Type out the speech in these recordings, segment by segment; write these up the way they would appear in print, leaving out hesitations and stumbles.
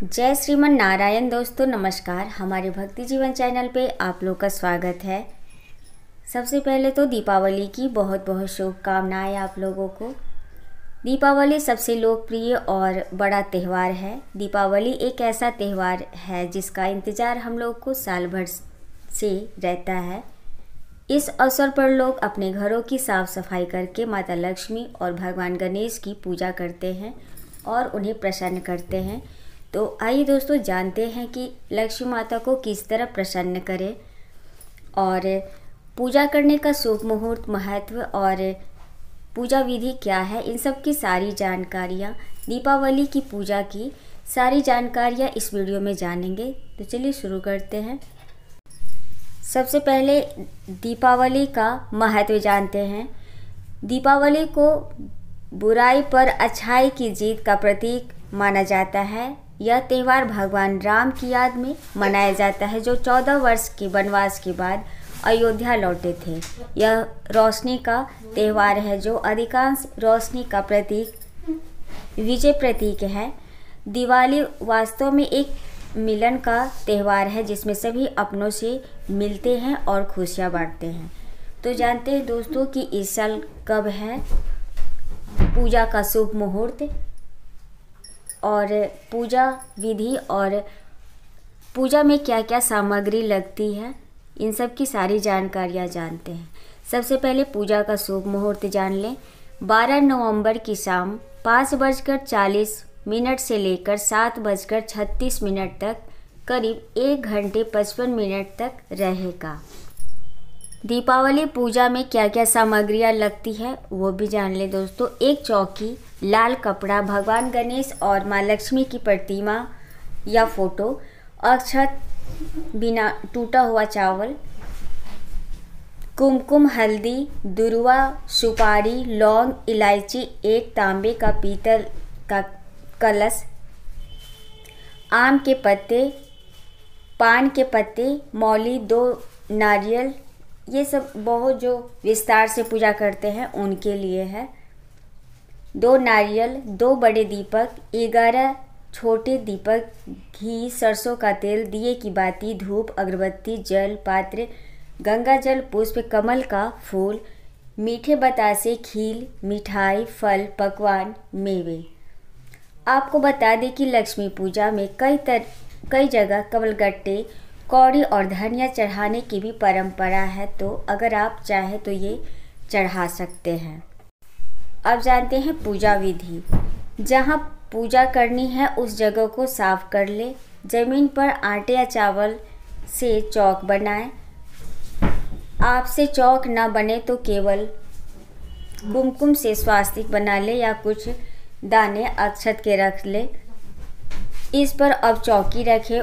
जय श्रीमन नारायण। दोस्तों नमस्कार, हमारे भक्ति जीवन चैनल पे आप लोग का स्वागत है। सबसे पहले तो दीपावली की बहुत बहुत शुभकामनाएं आप लोगों को। दीपावली सबसे लोकप्रिय और बड़ा त्यौहार है। दीपावली एक ऐसा त्यौहार है जिसका इंतज़ार हम लोग को साल भर से रहता है। इस अवसर पर लोग अपने घरों की साफ सफाई करके माता लक्ष्मी और भगवान गणेश की पूजा करते हैं और उन्हें प्रसन्न करते हैं। तो आइए दोस्तों जानते हैं कि लक्ष्मी माता को किस तरह प्रसन्न करें और पूजा करने का शुभ मुहूर्त, महत्व और पूजा विधि क्या है, इन सब की सारी जानकारियाँ, दीपावली की पूजा की सारी जानकारियाँ इस वीडियो में जानेंगे। तो चलिए शुरू करते हैं। सबसे पहले दीपावली का महत्व जानते हैं। दीपावली को बुराई पर अच्छाई की जीत का प्रतीक माना जाता है। यह त्यौहार भगवान राम की याद में मनाया जाता है, जो 14 वर्ष के वनवास के बाद अयोध्या लौटे थे। यह रोशनी का त्यौहार है, जो अधिकांश रोशनी का प्रतीक, विजय प्रतीक है। दिवाली वास्तव में एक मिलन का त्यौहार है, जिसमें सभी अपनों से मिलते हैं और खुशियां बांटते हैं। तो जानते हैं दोस्तों कि इस साल कब है पूजा का शुभ मुहूर्त और पूजा विधि और पूजा में क्या क्या सामग्री लगती है, इन सब की सारी जानकारियाँ जानते हैं। सबसे पहले पूजा का शुभ मुहूर्त जान लें। 12 नवंबर की शाम 5:40 से लेकर 7:36 तक करीब 1 घंटे 55 मिनट तक रहेगा। दीपावली पूजा में क्या क्या सामग्रियाँ लगती है वो भी जान ले दोस्तों। एक चौकी, लाल कपड़ा, भगवान गणेश और माँ लक्ष्मी की प्रतिमा या फोटो, अक्षत, बिना टूटा हुआ चावल, कुमकुम, हल्दी, दुर्वा, सुपारी, लौंग, इलायची, एक तांबे का पीतल का कलश, आम के पत्ते, पान के पत्ते, मौली, 2 नारियल। ये सब बहुत जो विस्तार से पूजा करते हैं उनके लिए है। 2 नारियल, 2 बड़े दीपक, 11 छोटे दीपक, घी, सरसों का तेल, दिए की बाती, धूप, अगरबत्ती, जल पात्र, गंगा जल, पुष्प, कमल का फूल, मीठे बतासे, खीर, मिठाई, फल, पकवान, मेवे। आपको बता दें कि लक्ष्मी पूजा में कई जगह कमलगट्टे, कौड़ी और धनिया चढ़ाने की भी परंपरा है। तो अगर आप चाहें तो ये चढ़ा सकते हैं। अब जानते हैं पूजा विधि। जहाँ पूजा करनी है उस जगह को साफ कर ले। ज़मीन पर आटे या चावल से चौक बनाएं। आपसे चौक ना बने तो केवल कुमकुम से स्वास्तिक बना ले या कुछ दाने अक्षत के रख ले। इस पर अब चौकी रखें,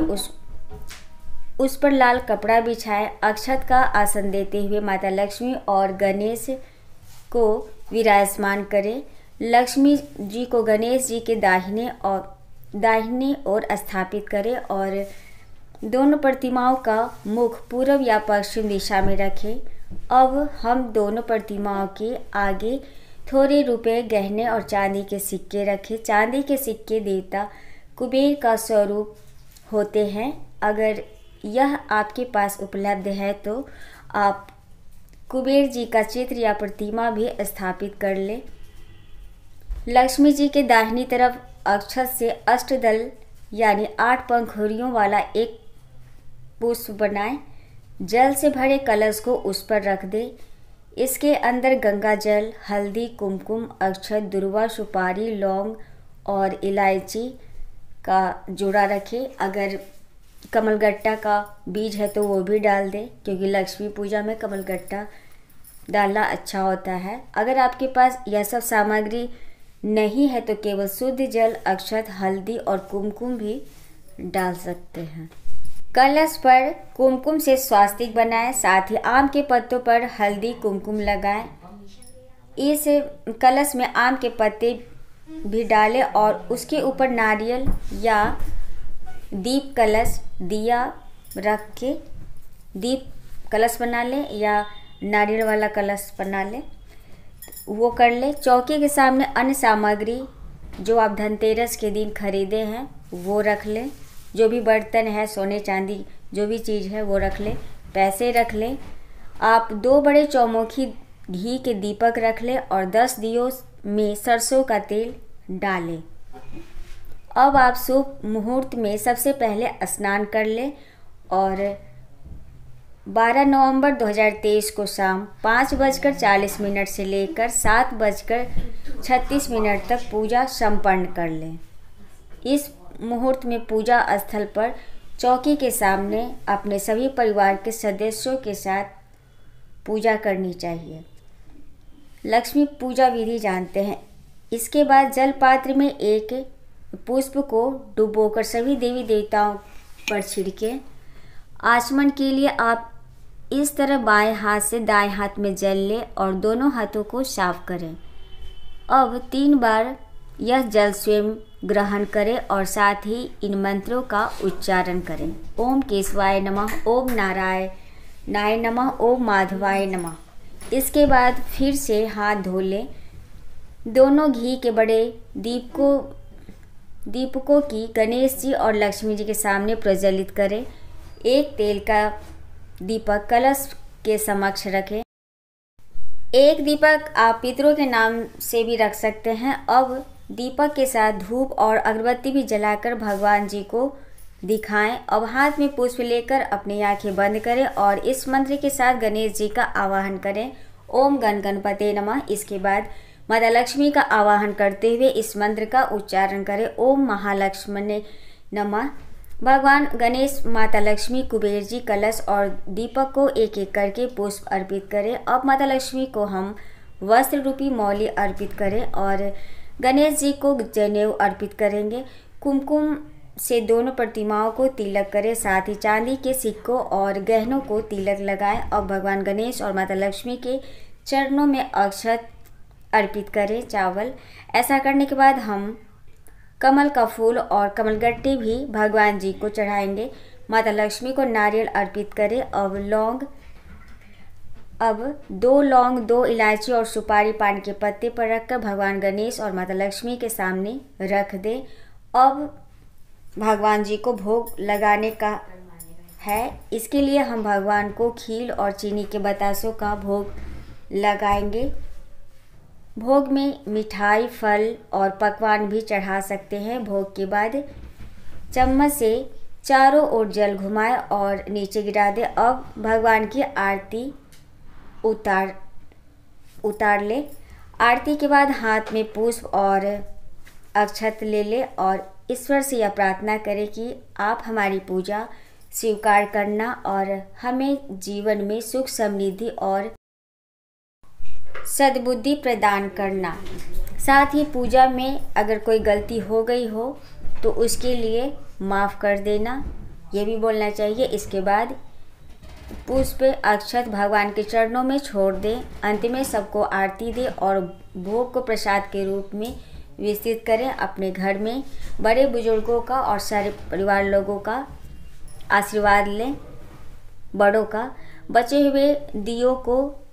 उस पर लाल कपड़ा बिछाएं। अक्षत का आसन देते हुए माता लक्ष्मी और गणेश को विराजमान करें। लक्ष्मी जी को गणेश जी के दाहिने ओर स्थापित करें और दोनों प्रतिमाओं का मुख पूर्व या पश्चिम दिशा में रखें। अब हम दोनों प्रतिमाओं के आगे थोड़े रुपए, गहने और चांदी के सिक्के रखें। चांदी के सिक्के देवता कुबेर का स्वरूप होते हैं। अगर यह आपके पास उपलब्ध है तो आप कुबेर जी का चित्र या प्रतिमा भी स्थापित कर लें। लक्ष्मी जी के दाहिनी तरफ अक्षत से अष्टदल यानी 8 पंखुड़ियों वाला एक पुष्प बनाएं। जल से भरे कलश को उस पर रख दें। इसके अंदर गंगा जल, हल्दी, कुमकुम, अक्षत, दुर्वा, सुपारी, लौंग और इलायची का जोड़ा रखें। अगर कमलगट्टा का बीज है तो वो भी डाल दें, क्योंकि लक्ष्मी पूजा में कमलगट्टा डालना अच्छा होता है। अगर आपके पास यह सब सामग्री नहीं है तो केवल शुद्ध जल, अक्षत, हल्दी और कुमकुम भी डाल सकते हैं। कलश पर कुमकुम से स्वास्तिक बनाएं, साथ ही आम के पत्तों पर हल्दी कुमकुम लगाएं। इस कलश में आम के पत्ते भी डालें और उसके ऊपर नारियल या दीप कलश, दिया रख के दीप कलश बना लें या नारियल वाला कलश बना लें, वो कर ले। चौकी के सामने अन्य सामग्री जो आप धनतेरस के दिन खरीदे हैं वो रख लें, जो भी बर्तन है, सोने चांदी जो भी चीज़ है वो रख लें, पैसे रख लें। आप 2 बड़े चौमुखी घी के दीपक रख लें और 10 दियों में सरसों का तेल डालें। अब आप शुभ मुहूर्त में सबसे पहले स्नान कर लें और 12 नवंबर 2023 को शाम 5:40 से लेकर 7:36 तक पूजा संपन्न कर लें। इस मुहूर्त में पूजा स्थल पर चौकी के सामने अपने सभी परिवार के सदस्यों के साथ पूजा करनी चाहिए। लक्ष्मी पूजा विधि जानते हैं। इसके बाद जल पात्र में एक पुष्प को डुबोकर सभी देवी देवताओं पर छिड़कें। आचमन के लिए आप इस तरह बाएं हाथ से दाएं हाथ में जल लें और दोनों हाथों को साफ करें। अब 3 बार यह जल स्वयं ग्रहण करें और साथ ही इन मंत्रों का उच्चारण करें। ओम केशवाय नमः, ओम नारायणाय नमः, ओम माधवाय नमः। इसके बाद फिर से हाथ धो लें। दोनों घी के बड़े दीपकों की गणेश जी और लक्ष्मी जी के सामने प्रज्वलित करें। एक तेल का दीपक कलश के समक्ष रखें। एक दीपक आप पितरों के नाम से भी रख सकते हैं। अब दीपक के साथ धूप और अगरबत्ती भी जलाकर भगवान जी को दिखाएं। अब हाथ में पुष्प लेकर अपनी आंखें बंद करें और इस मंत्र के साथ गणेश जी का आवाहन करें। ओम गण गणपते नमः। इसके बाद माता लक्ष्मी का आवाहन करते हुए इस मंत्र का उच्चारण करें। ओम महालक्ष्मणे नमः। भगवान गणेश, माता लक्ष्मी, कुबेर जी, कलश और दीपक को एक एक करके पुष्प अर्पित करें। अब माता लक्ष्मी को हम वस्त्र रूपी मौली अर्पित करें और गणेश जी को जनेऊ अर्पित करेंगे। कुमकुम से दोनों प्रतिमाओं को तिलक करें, साथ ही चांदी के सिक्कों और गहनों को तिलक लगाएं। अब भगवान गणेश और माता लक्ष्मी के चरणों में अक्षत अर्पित करें, चावल। ऐसा करने के बाद हम कमल का फूल और कमलगट्टे भी भगवान जी को चढ़ाएंगे। माता लक्ष्मी को नारियल अर्पित करें। अब 2 लौंग, 2 इलायची और सुपारी पान के पत्ते पर रखकर भगवान गणेश और माता लक्ष्मी के सामने रख दें। अब भगवान जी को भोग लगाने का है। इसके लिए हम भगवान को खीर और चीनी के बतासों का भोग लगाएंगे। भोग में मिठाई, फल और पकवान भी चढ़ा सकते हैं। भोग के बाद चम्मच से चारों ओर जल घुमाएं और नीचे गिरा दें। अब भगवान की आरती उतार ले। आरती के बाद हाथ में पुष्प और अक्षत ले ले और ईश्वर से यह प्रार्थना करें कि आप हमारी पूजा स्वीकार करना और हमें जीवन में सुख, समृद्धि और सद्बुद्धि प्रदान करना। साथ ही पूजा में अगर कोई गलती हो गई हो तो उसके लिए माफ़ कर देना, ये भी बोलना चाहिए। इसके बाद पुष्प अक्षत भगवान के चरणों में छोड़ दें। अंत में सबको आरती दें और भोग को प्रसाद के रूप में वितरित करें। अपने घर में बड़े बुजुर्गों का और सारे परिवार लोगों का आशीर्वाद लें, बड़ों का। बचे हुए दियों को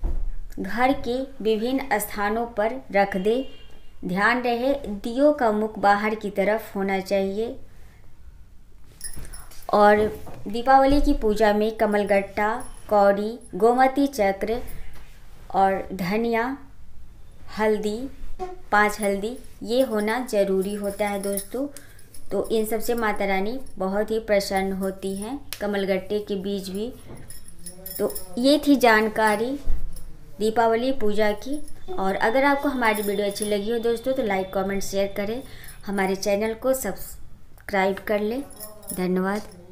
घर के विभिन्न स्थानों पर रख दें। ध्यान रहे दियों का मुख बाहर की तरफ होना चाहिए। और दीपावली की पूजा में कमलगट्टा, कौड़ी, गोमती चक्र और धनिया, हल्दी, 5 हल्दी ये होना ज़रूरी होता है दोस्तों। तो इन सब से माता रानी बहुत ही प्रसन्न होती हैं। कमलगट्टे के बीज भी। तो ये थी जानकारी दीपावली पूजा की। और अगर आपको हमारी वीडियो अच्छी लगी हो दोस्तों तो लाइक, कमेंट, शेयर करें। हमारे चैनल को सब्सक्राइब कर लें। धन्यवाद।